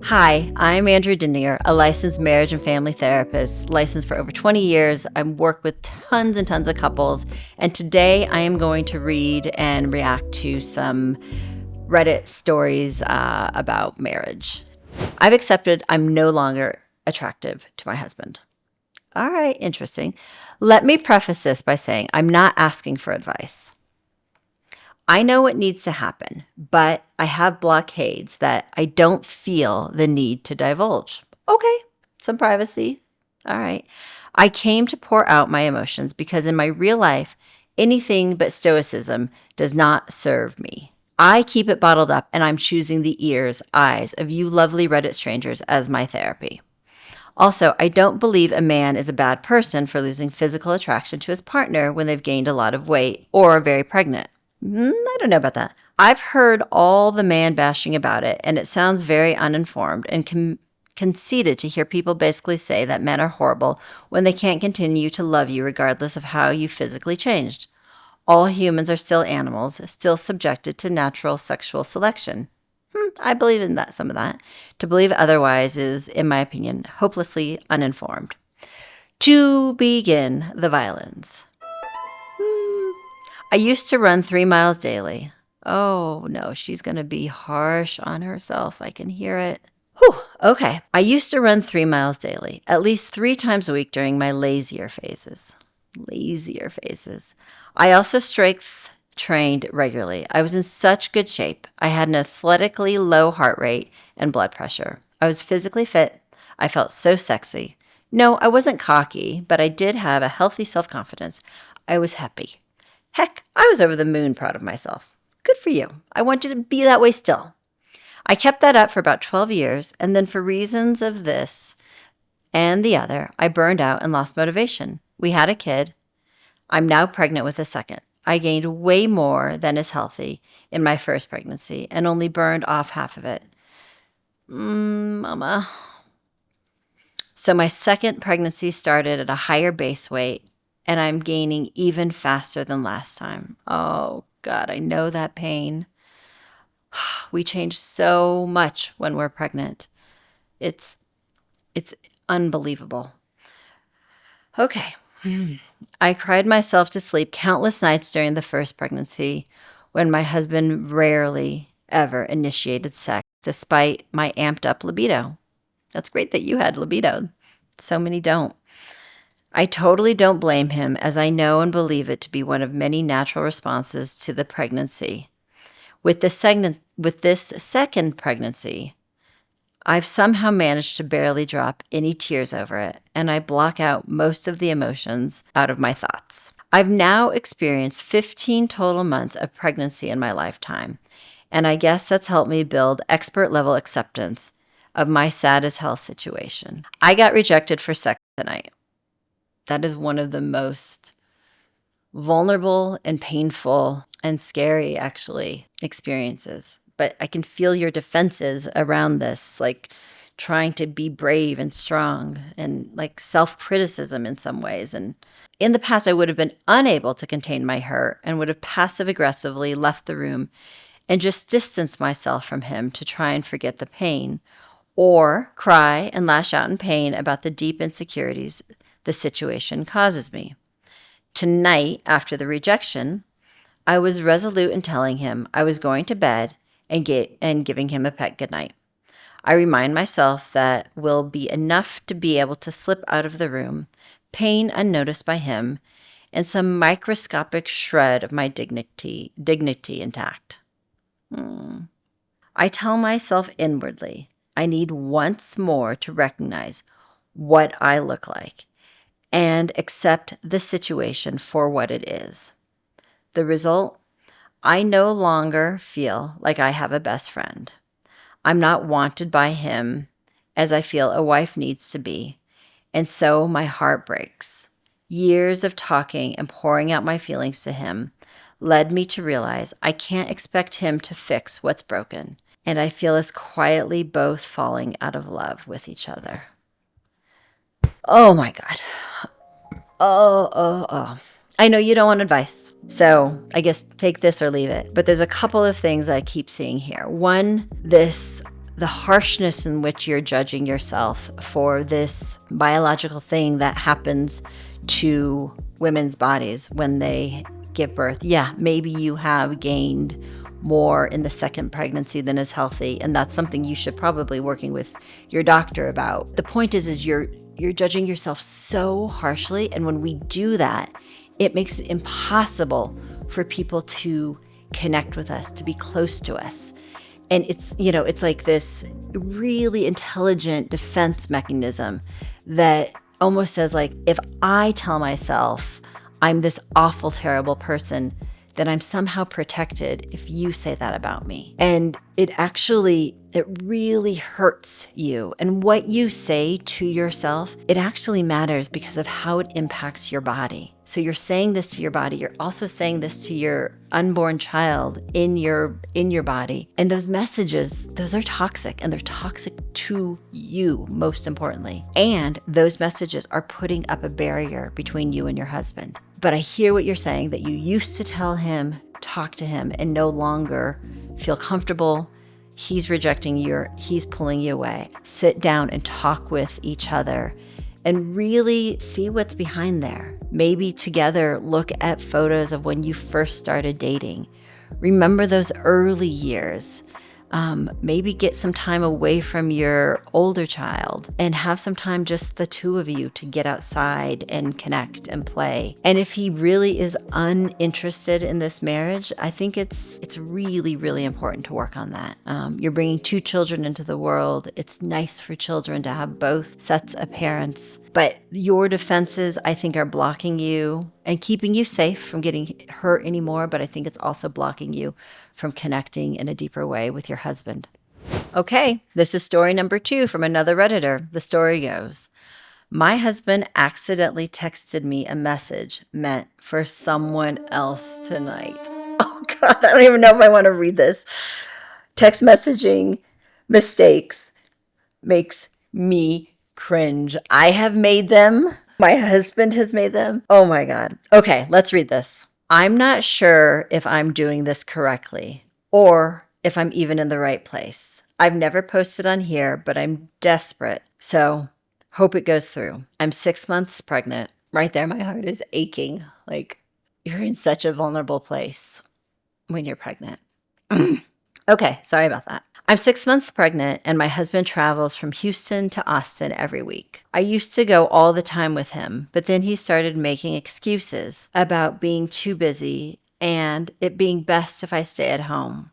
Hi, I'm Andrea Denier, a licensed marriage and family therapist, licensed for over 20 years. I work with tons and tons of couples, and today I am going to read and react to some Reddit stories about marriage. I've accepted I'm no longer attractive to my husband. All right, interesting. Let me preface this by saying I'm not asking for advice. I know what needs to happen, but I have blockades that I don't feel the need to divulge. Okay, some privacy. All right. I came to pour out my emotions because in my real life, anything but stoicism does not serve me. I keep it bottled up and I'm choosing the ears, eyes of you lovely Reddit strangers as my therapy. Also, I don't believe a man is a bad person for losing physical attraction to his partner when they've gained a lot of weight or are very pregnant. I don't know about that. I've heard all the man bashing about it, and it sounds very uninformed and conceited to hear people basically say that men are horrible when they can't continue to love you regardless of how you physically changed. All humans are still animals, still subjected to natural sexual selection. I believe in that, some of that. To believe otherwise is, in my opinion, hopelessly uninformed. To begin the violence. I used to run 3 miles daily. Oh no, she's going to be harsh on herself. I can hear it. Whew, okay. I used to run 3 miles daily, at least 3 times a week during my lazier phases. I also strength trained regularly. I was in such good shape. I had an athletically low heart rate and blood pressure. I was physically fit. I felt so sexy. No, I wasn't cocky, but I did have a healthy self-confidence. I was happy. Heck, I was over the moon proud of myself. Good for you. I want you to be that way still. I kept that up for about 12 years, and then for reasons of this and the other, I burned out and lost motivation. We had a kid. I'm now pregnant with a second. I gained way more than is healthy in my first pregnancy and only burned off half of it. Mama. So my second pregnancy started at a higher base weight, and I'm gaining even faster than last time. Oh, God, I know that pain. We change so much when we're pregnant. It's unbelievable. Okay. I cried myself to sleep countless nights during the first pregnancy when my husband rarely ever initiated sex despite my amped up libido. That's great that you had libido. So many don't. I totally don't blame him, as I know and believe it to be one of many natural responses to the pregnancy. With this second pregnancy, I've somehow managed to barely drop any tears over it, and I block out most of the emotions out of my thoughts. I've now experienced 15 total months of pregnancy in my lifetime, and I guess that's helped me build expert-level acceptance of my sad as hell situation. I got rejected for sex tonight. That is one of the most vulnerable and painful and scary, actually, experiences. But I can feel your defenses around this, like trying to be brave and strong and like self-criticism in some ways. And in the past, I would have been unable to contain my hurt and would have passive-aggressively left the room and just distanced myself from him to try and forget the pain, or cry and lash out in pain about the deep insecurities the situation causes me. Tonight, after the rejection, I was resolute in telling him I was going to bed and giving him a pet goodnight. I remind myself that will be enough to be able to slip out of the room, pain unnoticed by him, and some microscopic shred of my dignity intact. I tell myself inwardly, I need once more to recognize what I look like and accept the situation for what it is. The result? I no longer feel like I have a best friend. I'm not wanted by him as I feel a wife needs to be, and so my heart breaks. Years of talking and pouring out my feelings to him led me to realize I can't expect him to fix what's broken, and I feel us quietly both falling out of love with each other. Oh my God. Oh. I know you don't want advice, so I guess take this or leave it. But there's a couple of things I keep seeing here. One, this the harshness in which you're judging yourself for this biological thing that happens to women's bodies when they give birth. Yeah, maybe you have gained more in the second pregnancy than is healthy, and that's something you should probably working with your doctor about. The point is you're judging yourself so harshly, and when we do that, it makes it impossible for people to connect with us, to be close to us. And it's like this really intelligent defense mechanism that almost says, like, if I tell myself I'm this awful, terrible person, then I'm somehow protected if you say that about me. And it really hurts you. And what you say to yourself, it actually matters because of how it impacts your body. So you're saying this to your body. You're also saying this to your unborn child in your body. And those messages, those are toxic, and they're toxic to you, most importantly. And those messages are putting up a barrier between you and your husband. But I hear what you're saying, that you used to tell him, talk to him, and no longer feel comfortable. He's rejecting you, he's pulling you away. Sit down and talk with each other and really see what's behind there. Maybe together look at photos of when you first started dating. Remember those early years. Maybe get some time away from your older child and have some time, just the two of you, to get outside and connect and play. And if he really is uninterested in this marriage, I think it's really, really important to work on that. You're bringing two children into the world. It's nice for children to have both sets of parents, but your defenses, I think, are blocking you and keeping you safe from getting hurt anymore. But I think it's also blocking you from connecting in a deeper way with your husband. Okay, this is story number 2 from another Redditor. The story goes, my husband accidentally texted me a message meant for someone else tonight. Oh God, I don't even know if I want to read this. Text messaging mistakes makes me cringe. I have made them. My husband has made them. Oh my God. Okay, let's read this. I'm not sure if I'm doing this correctly or if I'm even in the right place. I've never posted on here, but I'm desperate. So hope it goes through. I'm 6 months pregnant. Right there, my heart is aching. Like, you're in such a vulnerable place when you're pregnant. Okay, sorry about that. I'm 6 months pregnant, and my husband travels from Houston to Austin every week. I used to go all the time with him, but then he started making excuses about being too busy and it being best if I stay at home.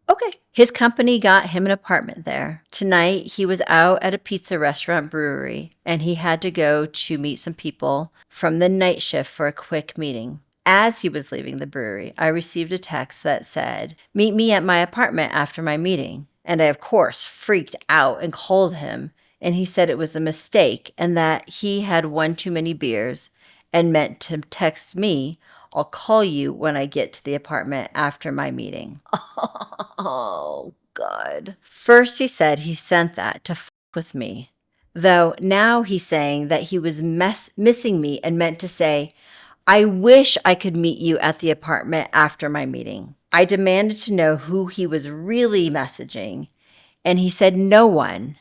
Okay. His company got him an apartment there. Tonight, he was out at a pizza restaurant brewery, and he had to go to meet some people from the night shift for a quick meeting. As he was leaving the brewery, I received a text that said, meet me at my apartment after my meeting. And I, of course, freaked out and called him. And he said it was a mistake and that he had one too many beers and meant to text me, I'll call you when I get to the apartment after my meeting. Oh, God. First, he said he sent that to f with me. Though now he's saying that he was missing me and meant to say, I wish I could meet you at the apartment after my meeting. I demanded to know who he was really messaging, and he said no one.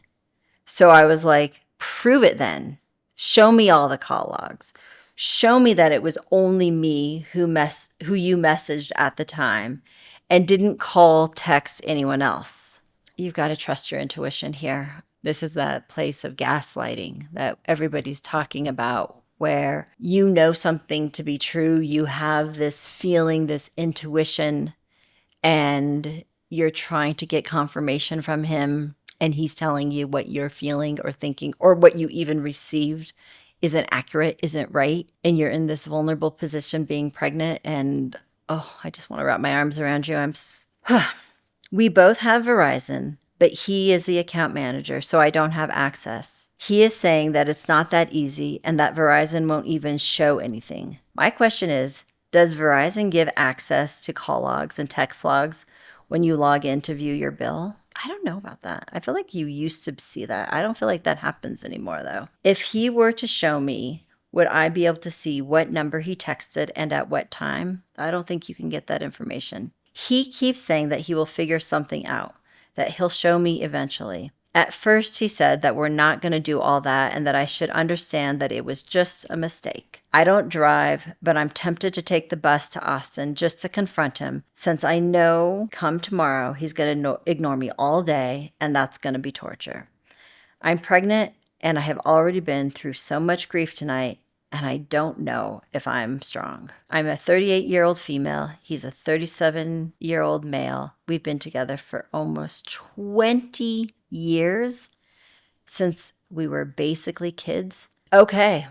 So I was like, prove it then. Show me all the call logs. Show me that it was only me who you messaged at the time and didn't call, text anyone else. You've got to trust your intuition here. This is that place of gaslighting that everybody's talking about, where you know something to be true, you have this feeling, this intuition, and you're trying to get confirmation from him, and he's telling you what you're feeling or thinking, or what you even received isn't accurate, isn't right, and you're in this vulnerable position being pregnant, and oh, I just want to wrap my arms around you. We both have Verizon, but he is the account manager, so I don't have access. He is saying that it's not that easy and that Verizon won't even show anything. My question is, does Verizon give access to call logs and text logs when you log in to view your bill? I don't know about that. I feel like you used to see that. I don't feel like that happens anymore, though. If he were to show me, would I be able to see what number he texted and at what time? I don't think you can get that information. He keeps saying that he will figure something out, that he'll show me eventually. At first, he said that we're not going to do all that and that I should understand that it was just a mistake. I don't drive, but I'm tempted to take the bus to Austin just to confront him, since I know come tomorrow he's going to ignore me all day, and that's going to be torture. I'm pregnant, and I have already been through so much grief tonight, and I don't know if I'm strong. I'm a 38-year-old female. He's a 37-year-old male. We've been together for almost 20 years, since we were basically kids. Okay.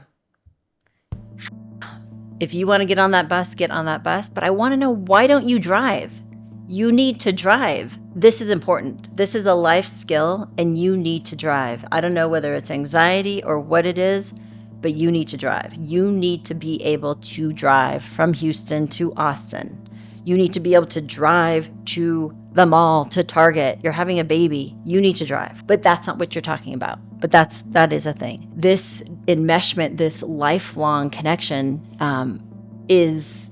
If you want to get on that bus, get on that bus. But I want to know, why don't you drive? You need to drive. This is important. This is a life skill, and you need to drive. I don't know whether it's anxiety or what it is, but you need to drive. You need to be able to drive from Houston to Austin. You need to be able to drive to the mall, to Target. You're having a baby. You need to drive. But that's not what you're talking about. But that is a thing. This enmeshment, this lifelong connection is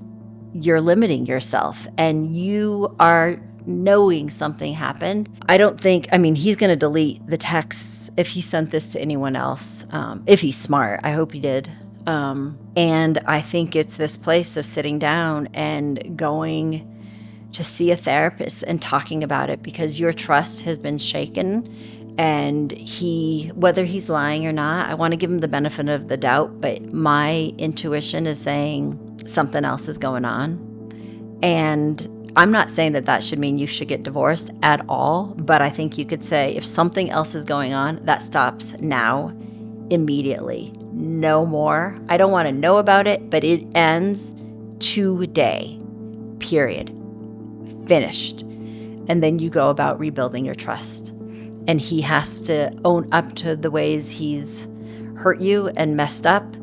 you're limiting yourself, and you are knowing something happened. He's going to delete the texts if he sent this to anyone else. If he's smart, I hope he did. And I think it's this place of sitting down and going to see a therapist and talking about it, because your trust has been shaken. And whether he's lying or not, I want to give him the benefit of the doubt, but my intuition is saying something else is going on. And I'm not saying that should mean you should get divorced at all, but I think you could say if something else is going on, that stops now, immediately. No more. I don't want to know about it, but it ends today. Period. Finished. And then you go about rebuilding your trust. And he has to own up to the ways he's hurt you and messed up.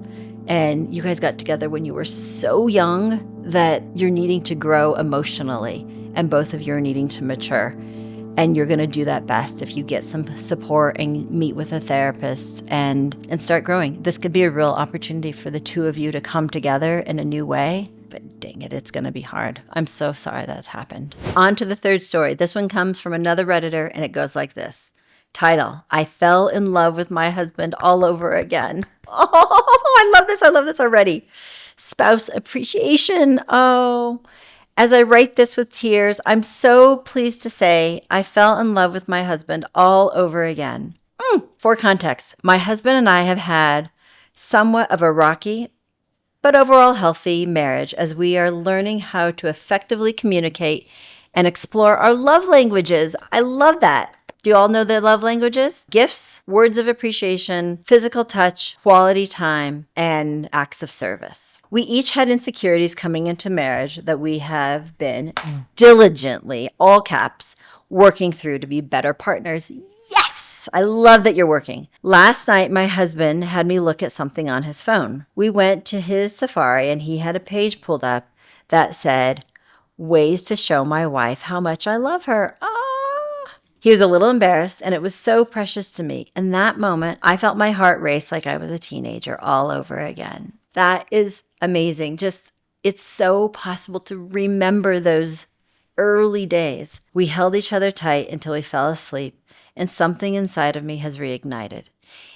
And you guys got together when you were so young that you're needing to grow emotionally, and both of you are needing to mature. And you're going to do that best if you get some support and meet with a therapist and start growing. This could be a real opportunity for the two of you to come together in a new way. But dang it, it's going to be hard. I'm so sorry that happened. On to the third story. This one comes from another Redditor, and it goes like this. Title, I fell in love with my husband all over again. Oh, I love this. I love this already. Spouse appreciation. Oh, as I write this with tears, I'm so pleased to say I fell in love with my husband all over again. For context, my husband and I have had somewhat of a rocky but overall healthy marriage, as we are learning how to effectively communicate and explore our love languages. I love that. Do you all know their love languages? Gifts, words of appreciation, physical touch, quality time, and acts of service. We each had insecurities coming into marriage that we have been diligently, all caps, working through to be better partners. Yes! I love that you're working. Last night, my husband had me look at something on his phone. We went to his Safari, and he had a page pulled up that said, ways to show my wife how much I love her. He was a little embarrassed, and it was so precious to me. In that moment, I felt my heart race like I was a teenager all over again. That is amazing. It's so possible to remember those early days. We held each other tight until we fell asleep, and something inside of me has reignited.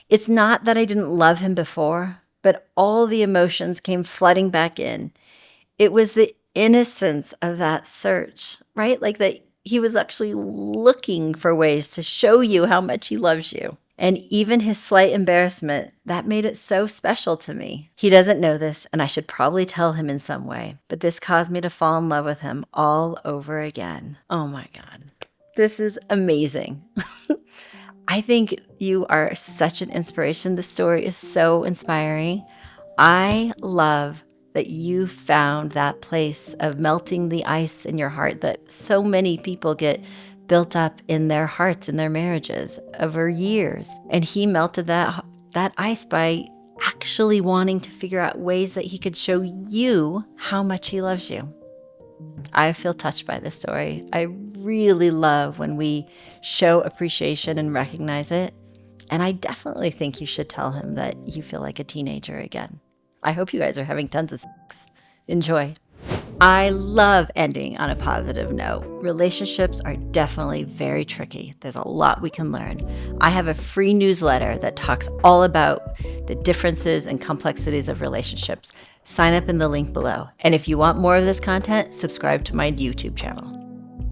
It's not that I didn't love him before, but all the emotions came flooding back in. It was the innocence of that search, right? Like that he was actually looking for ways to show you how much he loves you. And even his slight embarrassment, that made it so special to me. He doesn't know this, and I should probably tell him in some way, but this caused me to fall in love with him all over again. Oh my God. This is amazing. I think you are such an inspiration. The story is so inspiring. I love that you found that place of melting the ice in your heart that so many people get built up in their hearts, in their marriages over years. And he melted that ice by actually wanting to figure out ways that he could show you how much he loves you. I feel touched by this story. I really love when we show appreciation and recognize it. And I definitely think you should tell him that you feel like a teenager again. I hope you guys are having tons of sex. Enjoy. I love ending on a positive note. Relationships are definitely very tricky. There's a lot we can learn. I have a free newsletter that talks all about the differences and complexities of relationships. Sign up in the link below. And if you want more of this content, subscribe to my YouTube channel.